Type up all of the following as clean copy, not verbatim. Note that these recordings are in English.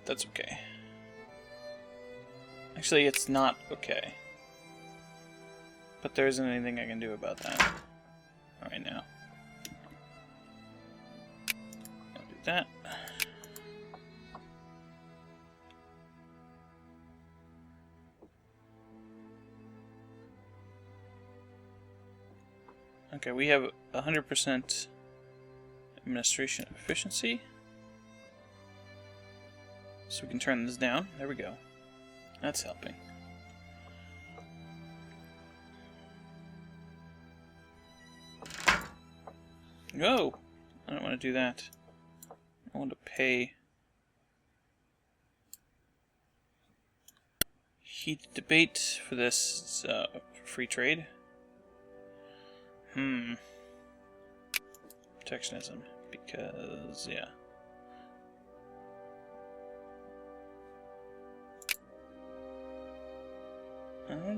that's okay. Actually, it's not okay. But there isn't anything I can do about that right now. I'll do that. Okay, we have 100% administration efficiency. So we can turn this down. There we go. That's helping. No! I don't want to do that. I want to pay. Heated debate for this free trade. Protectionism. Because, yeah.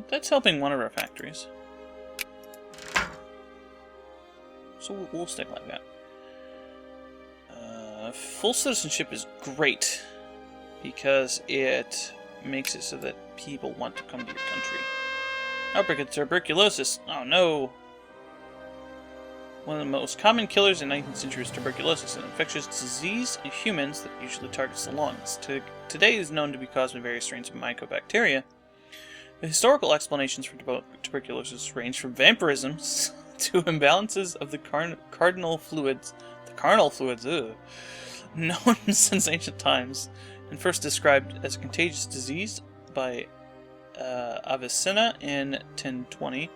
That's helping one of our factories. So we'll stick like that. Full citizenship is great because it makes it so that people want to come to your country. Outbreak of tuberculosis. Oh no! One of the most common killers in 19th century is tuberculosis, an infectious disease in humans that usually targets the lungs. Today is known to be caused by various strains of mycobacteria. The historical explanations for tuberculosis range from vampirism to imbalances of the cardinal fluids. The carnal fluids, ugh. Known since ancient times, and first described as a contagious disease by Avicenna in 1020.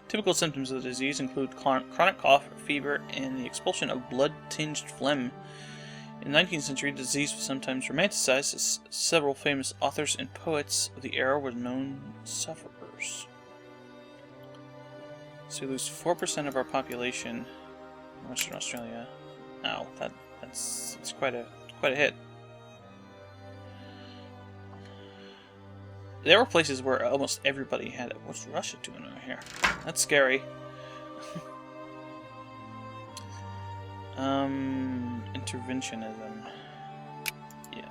Typical symptoms of the disease include chronic cough, fever, and the expulsion of blood-tinged phlegm. In the 19th century, the disease was sometimes romanticized, as several famous authors and poets of the era were known sufferers. So we lose 4% of our population in Western Australia. Ow, that's quite a hit. There were places where almost everybody had it. What's Russia doing over here? That's scary. Interventionism. Yeah.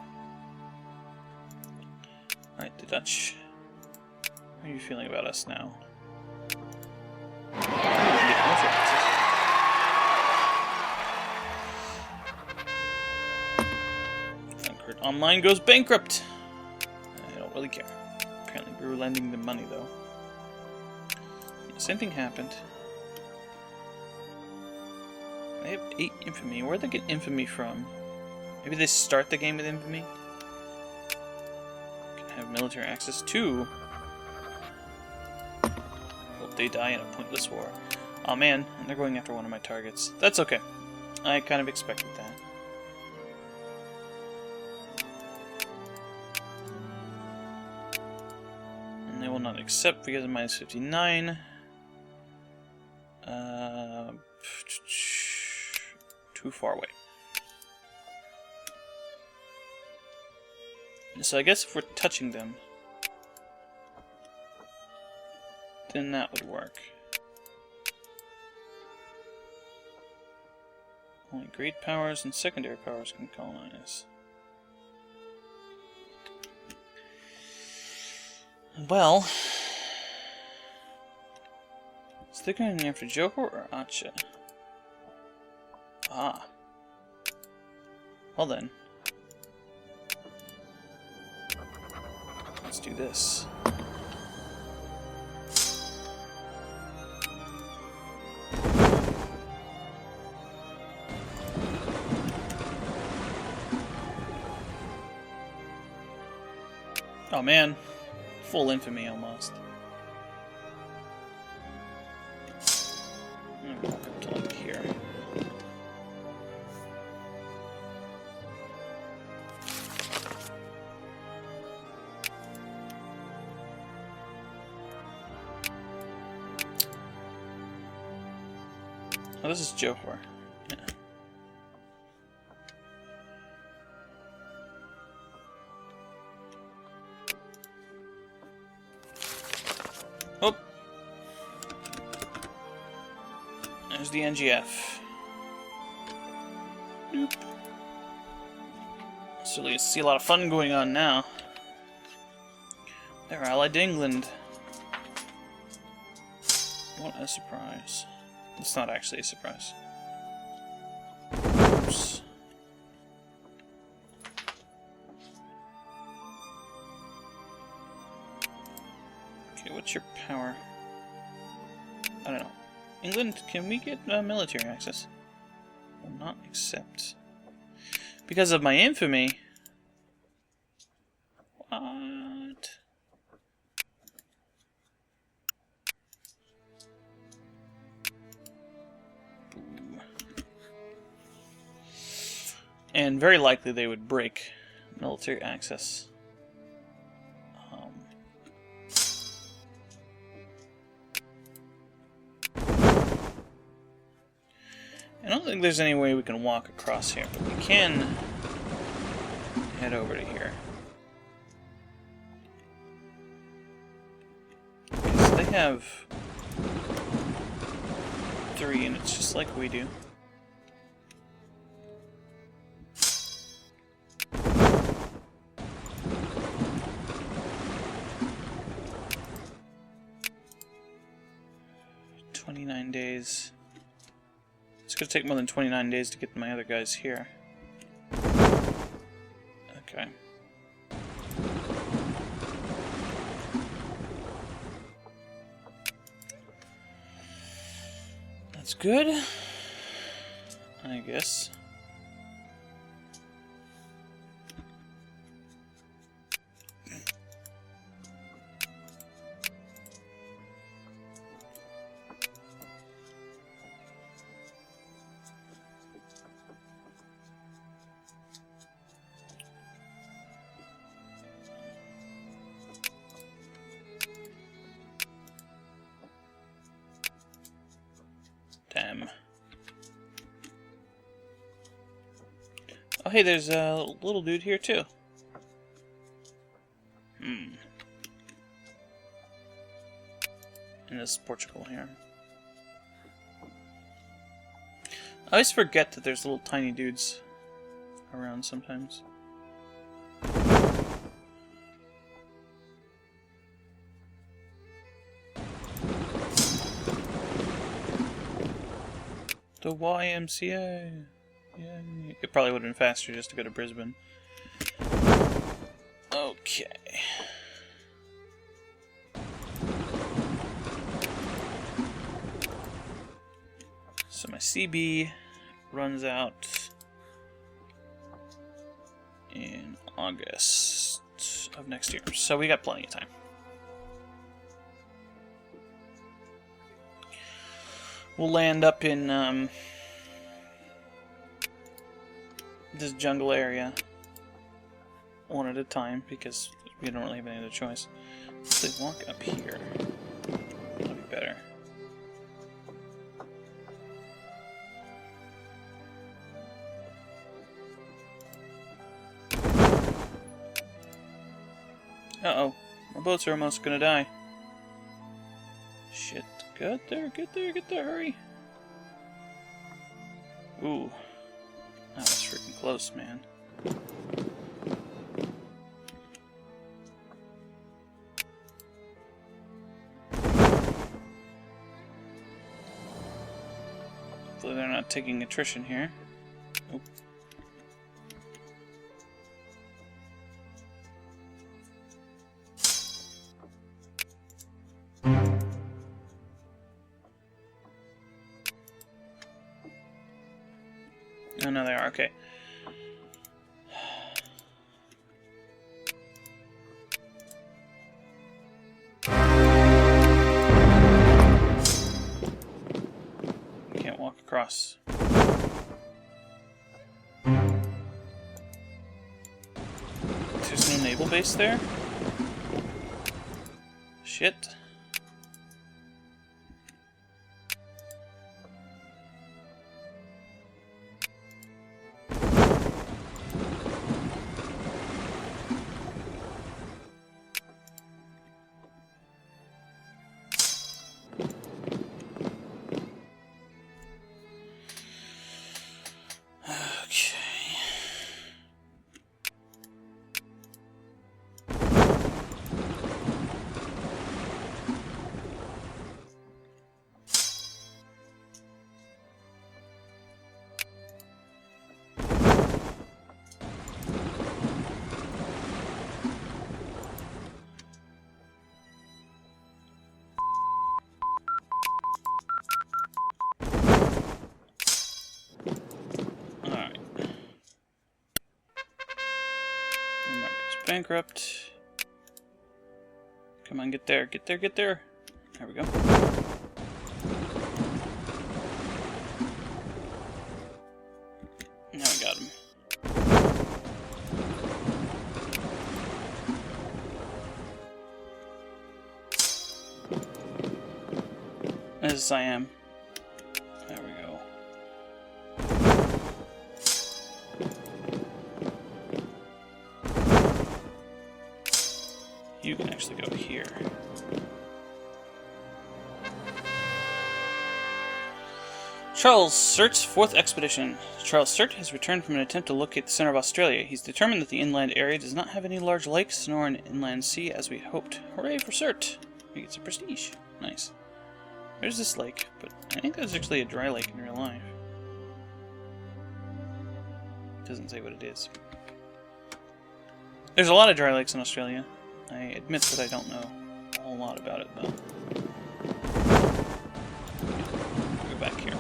Alright, the Dutch. How are you feeling about us now? Frankfurt Online goes bankrupt. I don't really care. Apparently we were lending them money though. Same thing happened. They have 8 infamy. Where'd they get infamy from? Maybe they start the game with infamy? Can have military access too. Hope they die in a pointless war. Oh man, and they're going after one of my targets. That's okay. I kind of expected that. And they will not accept because of minus 59. Too far away. So I guess if we're touching them, then that would work. Only great powers and secondary powers can colonize. Well, is they going after Johor or Aceh? Ah. Well then. Let's do this. Oh man. Full infamy almost. I'm gonna walk up to like here. Oh, this is Johor. Yeah. Oh! There's the NGF. Nope. Certainly see a lot of fun going on now. They're allied to England. What a surprise. It's not actually a surprise. Oops. Okay, what's your power? I don't know. England, can we get military access? Will not accept. Because of my infamy? What? And very likely they would break military access. I don't think there's any way we can walk across here, but we can head over to here. Because they have 3 units just like we do. Days. It's going to take more than 29 days to get my other guys here. Okay. That's good, I guess. Damn. Oh, hey, there's a little dude here, too. And this is Portugal here. I always forget that there's little tiny dudes around sometimes. The YMCA. Yeah, it probably would have been faster just to go to Brisbane. Okay. So my CB runs out in August of next year. So we got plenty of time. We'll land up in this jungle area one at a time because we don't really have any other choice. Let's walk up here. That'll be better. Uh-oh. My boats are almost gonna die. Shit. Get there, hurry. Ooh. That was freaking close, man. Hopefully they're not taking attrition here. Oop. Oh, no, they are. Okay. Can't walk across. There's no naval base there? Shit. bankrupt. Come on, get there, get there, get there. There we go. Now we got him. As I am. There we go. You can actually go here. Charles Surt's fourth expedition. Charles Surt has returned from an attempt to locate the center of Australia. He's determined that the inland area does not have any large lakes nor an inland sea as we hoped. Hooray for Surt! He gets a prestige. Nice. There's this lake, but I think that's actually a dry lake in real life. Doesn't say what it is. There's a lot of dry lakes in Australia. I admit that I don't know a whole lot about it, though. Go back here.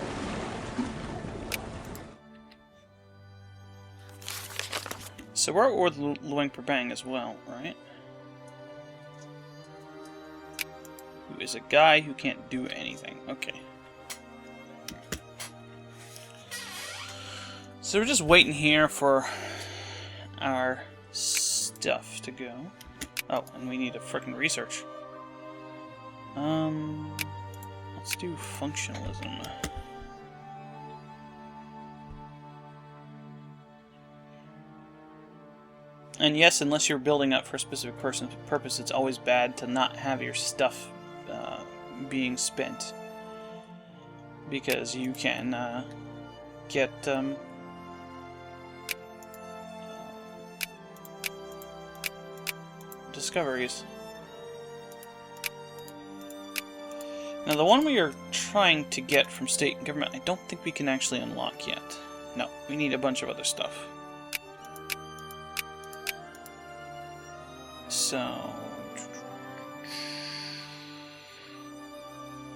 So we're at war with Luang Prabang as well, right? Who is a guy who can't do anything. Okay. So we're just waiting here for our stuff to go. Oh, and we need a frickin' research. Let's do functionalism. And yes, unless you're building up for a specific purpose, it's always bad to not have your stuff being spent. Because you can get discoveries. Now, the one we are trying to get from state and government, I don't think we can actually unlock yet. No, we need a bunch of other stuff. So,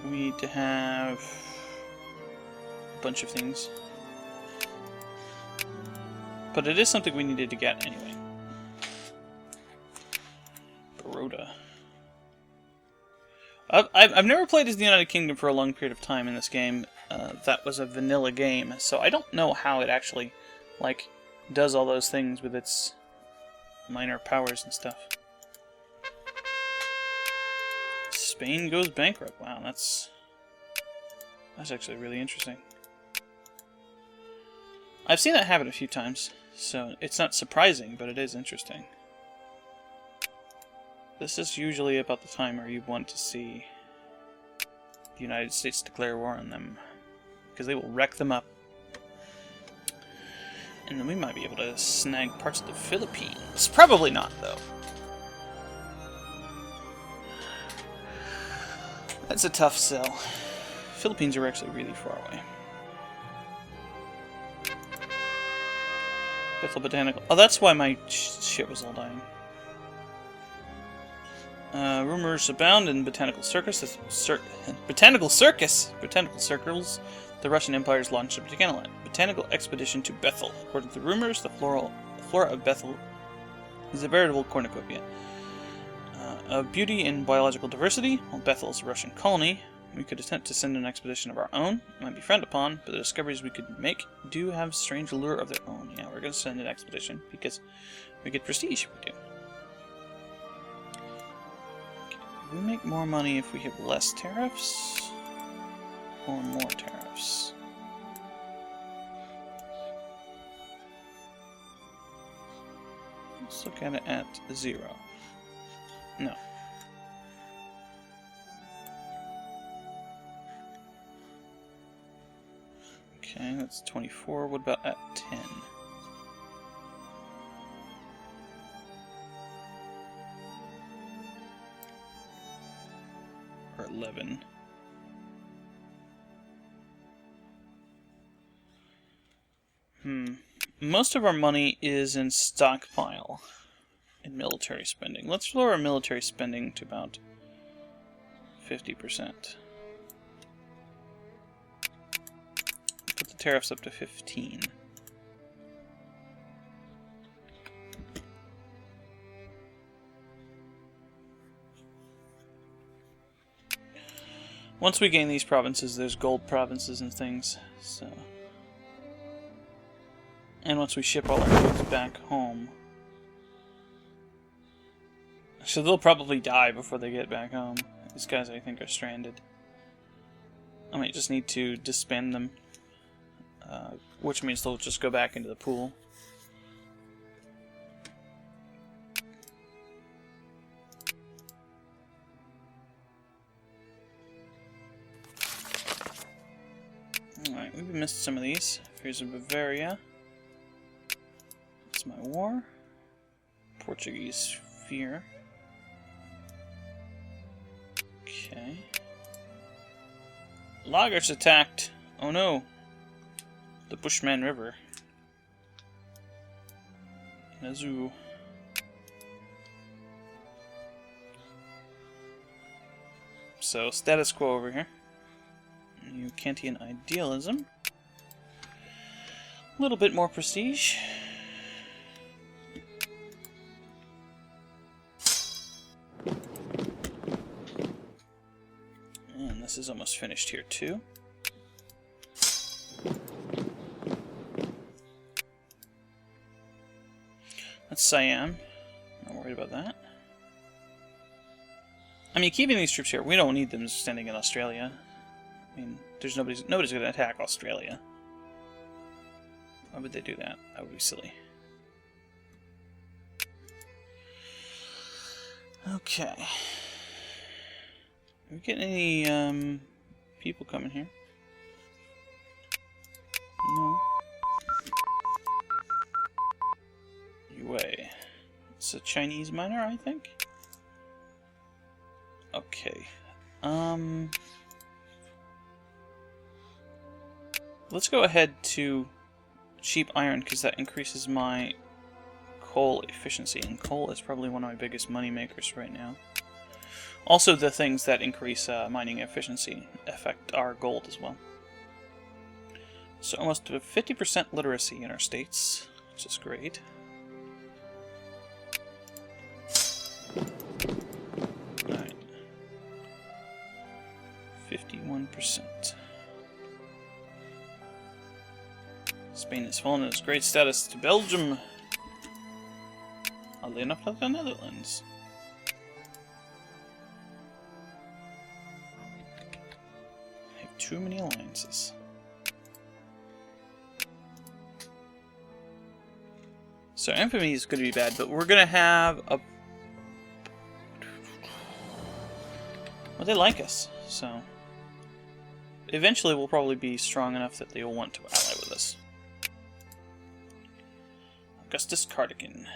we need to have a bunch of things. But it is something we needed to get anyway. Baroda. I've never played as the United Kingdom for a long period of time in this game. That was a vanilla game, so I don't know how it actually, like, does all those things with its minor powers and stuff. Spain goes bankrupt. Wow, that's actually really interesting. I've seen that happen a few times, so it's not surprising, but it is interesting. This is usually about the time where you want to see the United States declare war on them, because they will wreck them up. And then we might be able to snag parts of the Philippines. Probably not, though. That's a tough sell. Philippines are actually really far away. Bethel Botanical. Oh, that's why my shit was all dying. Rumors abound in botanical circus. Botanical circus! Botanical circles. The Russian Empire has launched a botanical expedition to Bethel. According to the rumors, the flora of Bethel is a veritable cornucopia of beauty and biological diversity. While Bethel is a Russian colony, we could attempt to send an expedition of our own. It might be frowned upon, but the discoveries we could make do have strange allure of their own. Yeah, we're going to send an expedition because we get prestige if we do. We make more money if we have less tariffs or more tariffs. Let's look at it at 0. No. Okay, that's 24. What about at 10? Or 11. Most of our money is in stockpile in military spending. Let's lower our military spending to about 50%. Put the tariffs up to 15. Once we gain these provinces, there's gold provinces and things, so... And once we ship all our goods back home... So they'll probably die before they get back home. These guys, I think, are stranded. I might just need to disband them. Which means they'll just go back into the pool. Alright, we've missed some of these. Here's a Bavaria. That's my war. Portuguese fear. Okay. Lagers attacked. Oh no. The Bushman River. Nazu. So, status quo over here. New Kantian idealism. A little bit more prestige. And this is almost finished here too. That's Siam. Not worried about that. I mean, keeping these troops here, we don't need them standing in Australia. I mean, there's nobody's going to attack Australia. Why would they do that? That would be silly. Okay. Are we getting any people coming here? No. Yue. It's a Chinese miner, I think. Okay. Let's go ahead to cheap iron, because that increases my coal efficiency, and coal is probably one of my biggest money makers right now. Also, the things that increase mining efficiency affect our gold as well. So almost 50% literacy in our states, which is great. Alright. 51%. Spain has fallen in its great status to Belgium. Oddly enough, like the Netherlands. I have too many alliances. So infamy is going to be bad, but we're going to have a... Well, they like us, so... Eventually we'll probably be strong enough that they will want to ally with us. Augustus Cardigan.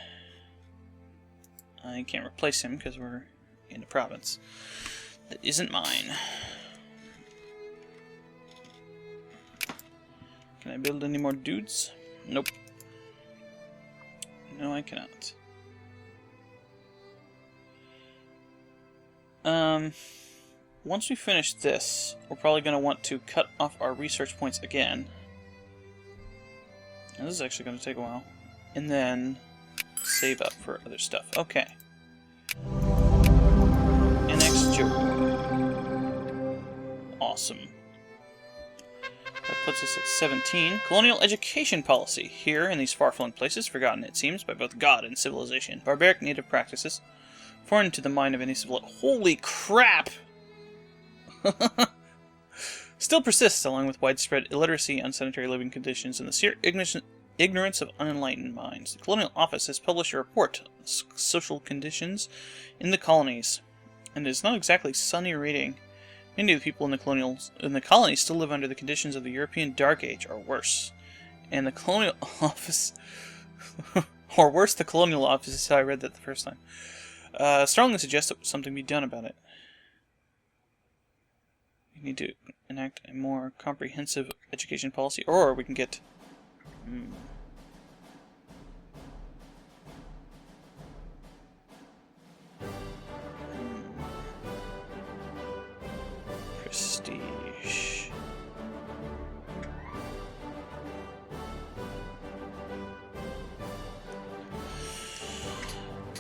I can't replace him because we're in a province that isn't mine. Can I build any more dudes? Nope. No, I cannot. Once we finish this, we're probably going to want to cut off our research points again. Now, this is actually going to take a while. And then save up for other stuff. Okay. Annex Joe. Awesome. That puts us at 17. Colonial education policy. Here, in these far-flung places, forgotten, it seems, by both God and civilization. Barbaric native practices, foreign to the mind of any civil... Holy crap! Still persists, along with widespread illiteracy, unsanitary living conditions, and the sheer ignorance of unenlightened minds. The Colonial Office has published a report on social conditions in the colonies, and it is not exactly sunny reading. Many of the people in the colonies still live under the conditions of the European Dark Age, or worse. And the Colonial Office, or worse, the Colonial Office is how I read that the first time. Strongly suggests that something be done about it. We need to enact a more comprehensive education policy, or we can get... Prestige.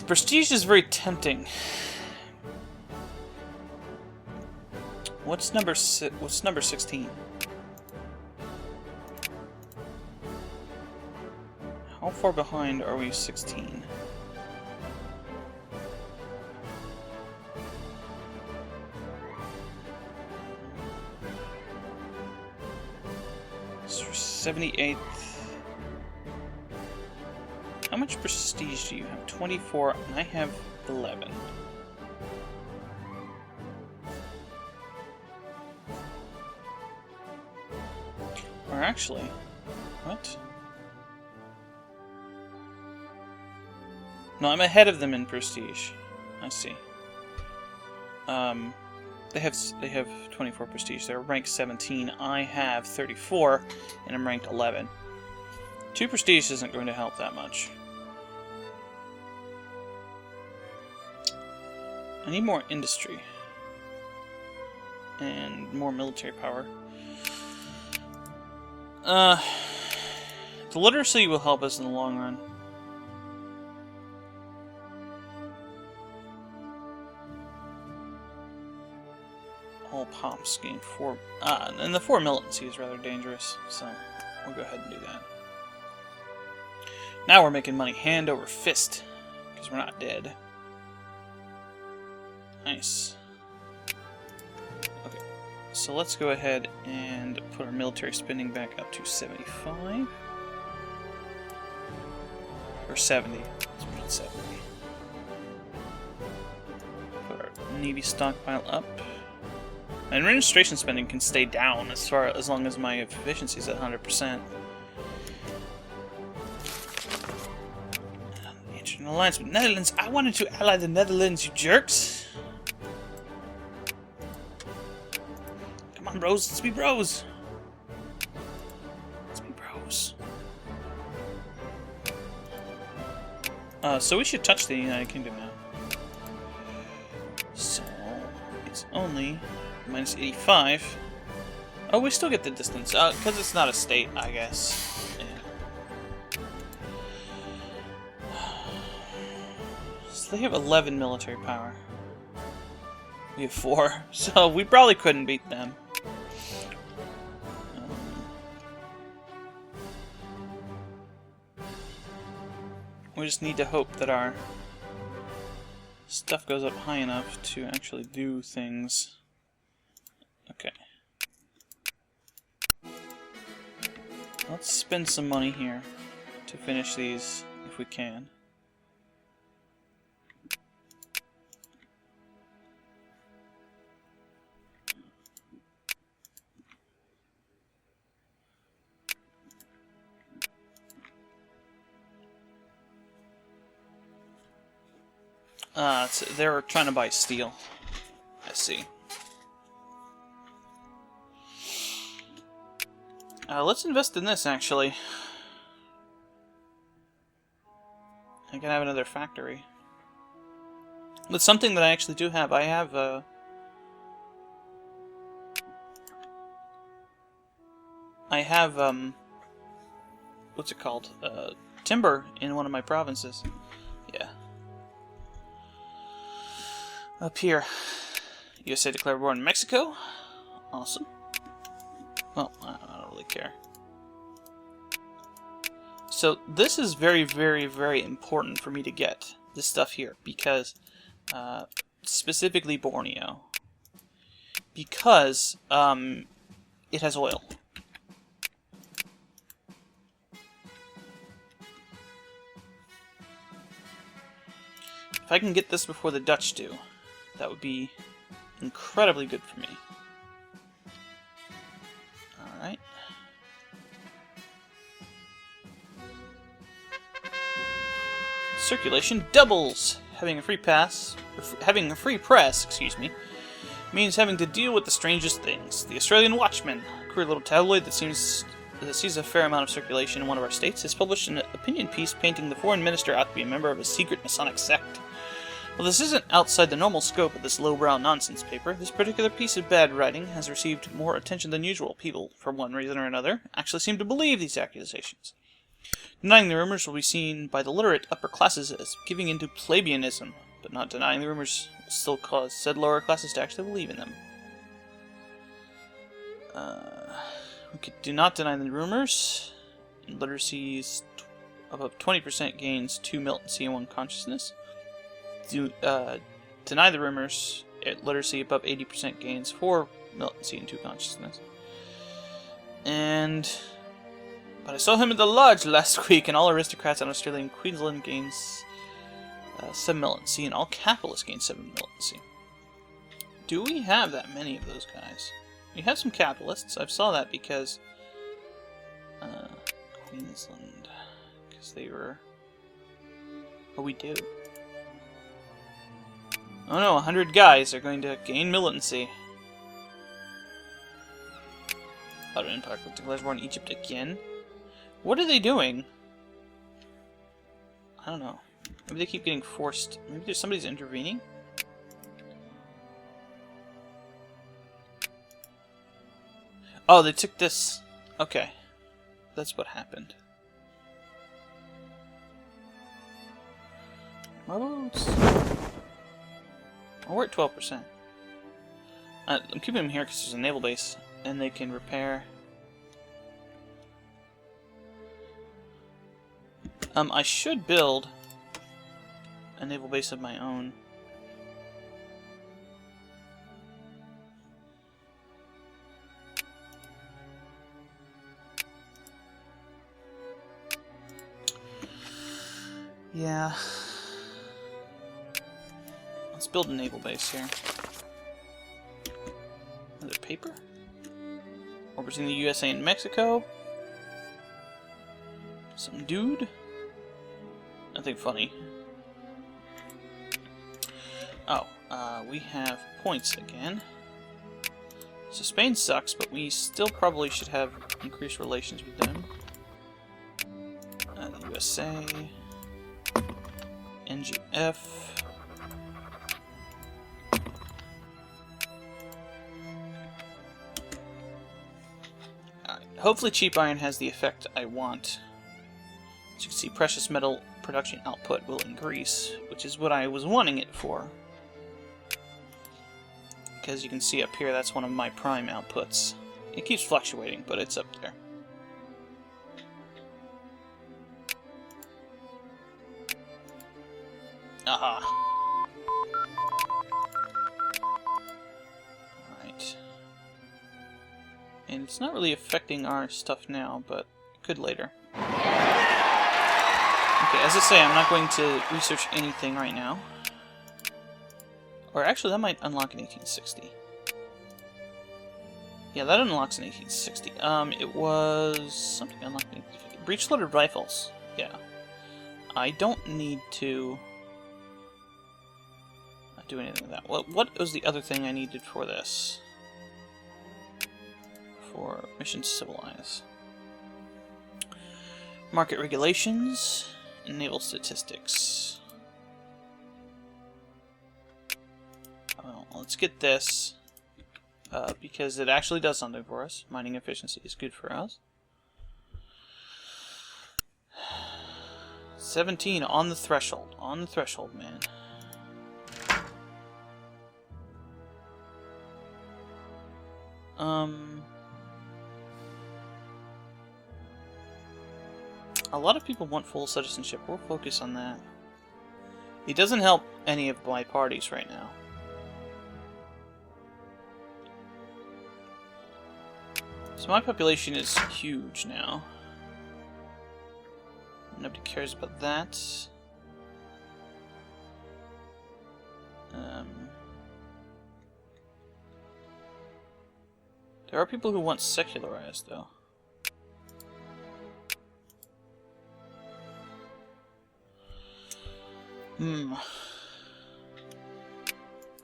Prestige is very tempting. What's number 16? How far behind are we 16? So 78th. How much prestige do you have? 24, and I have 11. Or actually, what? No, I'm ahead of them in prestige. I see. They have 24 prestige. They're ranked 17. I have 34, and I'm ranked 11. 2 prestige isn't going to help that much. I need more industry. And more military power. The literacy will help us in the long run. All pops gain 4... and the 4 militancy is rather dangerous, so we'll go ahead and do that. Now we're making money hand over fist, because we're not dead. Nice. Okay, so let's go ahead and put our military spending back up to 75. Or 70. Let's put it 70. Put our Navy stockpile up. My administration spending can stay down as long as my efficiency is at 100%. An alliance with Netherlands. I wanted to ally the Netherlands, you jerks. Come on, bros. Let's be bros. Let's be bros. So we should touch the United Kingdom now. So it's only minus 85. Oh, we still get the distance. Because it's not a state, I guess. They have 11 military power. We have 4, so we probably couldn't beat them. We just need to hope that our stuff goes up high enough to actually do things. Okay. Let's spend some money here to finish these if we can. They're trying to buy steel. I see. Let's invest in this, actually. I can have another factory. That's something that I actually do have. I have, what's it called? Timber in one of my provinces. Yeah. Up here, USA declared war in Mexico. Awesome. Well, I don't really care. So this is very, very, very important for me to get this stuff here because, specifically Borneo, because it has oil. If I can get this before the Dutch do, that would be incredibly good for me. Alright. Circulation doubles! Having a free press, excuse me, means having to deal with the strangest things. The Australian Watchman, a queer little tabloid that sees a fair amount of circulation in one of our states, has published an opinion piece painting the foreign minister out to be a member of a secret Masonic sect. Well, this isn't outside the normal scope of this lowbrow nonsense paper. This particular piece of bad writing has received more attention than usual. People, for one reason or another, actually seem to believe these accusations. Denying the rumors will be seen by the literate upper classes as giving into plebeianism, but not denying the rumors will still cause said lower classes to actually believe in them. We do not deny the rumors. Literacies above 20% gains 2 militancy and 1 consciousness. Deny the rumors. Literacy above 80% gains 4 militancy and 2 consciousness. But I saw him at the lodge last week, and all aristocrats in Australia and Queensland gains 7 militancy, and all capitalists gain 7 militancy. Do we have that many of those guys? We have some capitalists. I saw that because Queensland, because they were. Oh, we do. Oh no, 100 guys are going to gain militancy. Ottoman Empire declares war on Egypt again. What are they doing? I don't know. Maybe they keep getting forced. Maybe somebody's intervening. Oh, they took this. Okay. That's what happened. Modes. Oh, we're at 12%. I'm keeping them here because there's a naval base, and they can repair. I should build a naval base of my own. Yeah. Let's build a naval base here. Is it paper? Orbiting the USA and Mexico. Some dude. Nothing funny. Oh, we have points again. So Spain sucks, but we still probably should have increased relations with them. The USA. NGF. Alright, hopefully cheap iron has the effect I want. As you can see, precious metal production output will increase, which is what I was wanting it for. Because you can see up here, that's one of my prime outputs. It keeps fluctuating, but it's up there. Aha. Alright. And it's not really affecting our stuff now, but it could later. Okay, as I say, I'm not going to research anything right now. Or actually, that might unlock in 1860. Yeah, that unlocks in 1860. It was something unlocked in 1850. Breech-loaded rifles. Yeah. I don't need to do anything with that. What was the other thing I needed for this? For Mission Civilize. Market regulations. Naval statistics. Well, let's get this. Because it actually does something for us. Mining efficiency is good for us. 17 on the threshold. On the threshold, man. A lot of people want full citizenship. We'll focus on that. It doesn't help any of my parties right now. So my population is huge now. Nobody cares about that. There are people who want secularized, though.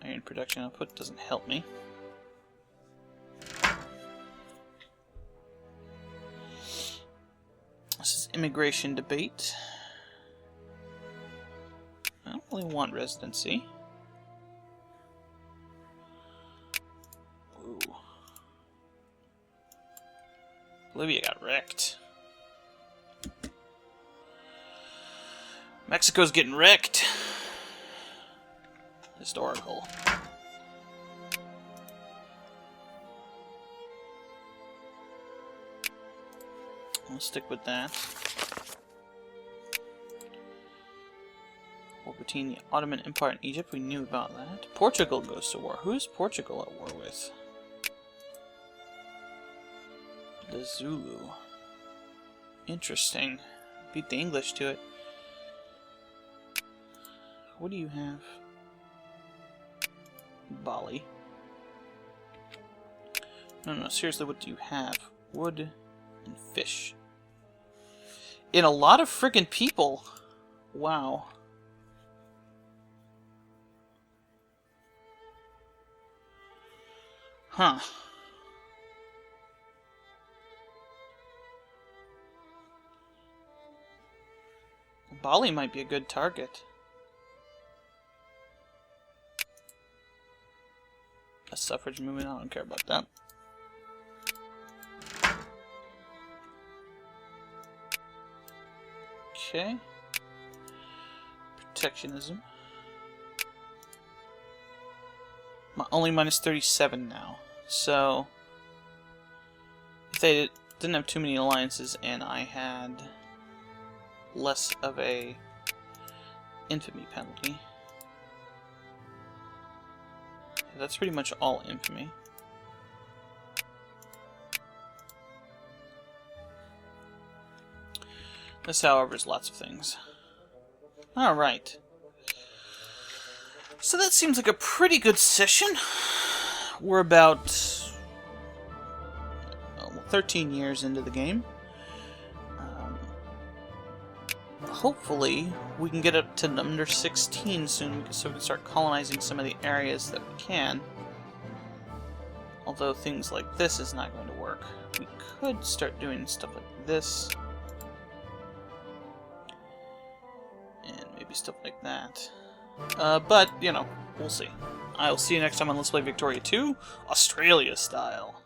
Iron production output doesn't help me. This is immigration debate. I don't really want residency. Ooh. Bolivia got wrecked. Mexico's getting wrecked. Historical. We'll stick with that. War between the Ottoman Empire and Egypt. We knew about that. Portugal goes to war. Who's Portugal at war with? The Zulu. Interesting. Beat the English to it. What do you have? Bali. No, seriously, what do you have? Wood and fish. In a lot of friggin' people. Wow. Huh. Bali might be a good target. A suffrage movement, I don't care about that. Okay. Protectionism. Only minus 37 now. So, if they didn't have too many alliances and I had less of a infamy penalty. That's pretty much all infamy. This, however, is lots of things. Alright. So that seems like a pretty good session. We're about 13 years into the game. Hopefully, we can get up to number 16 soon, so we can start colonizing some of the areas that we can. Although things like this is not going to work. We could start doing stuff like this. And maybe stuff like that. But, you know, we'll see. I'll see you next time on Let's Play Victoria 2, Australia style.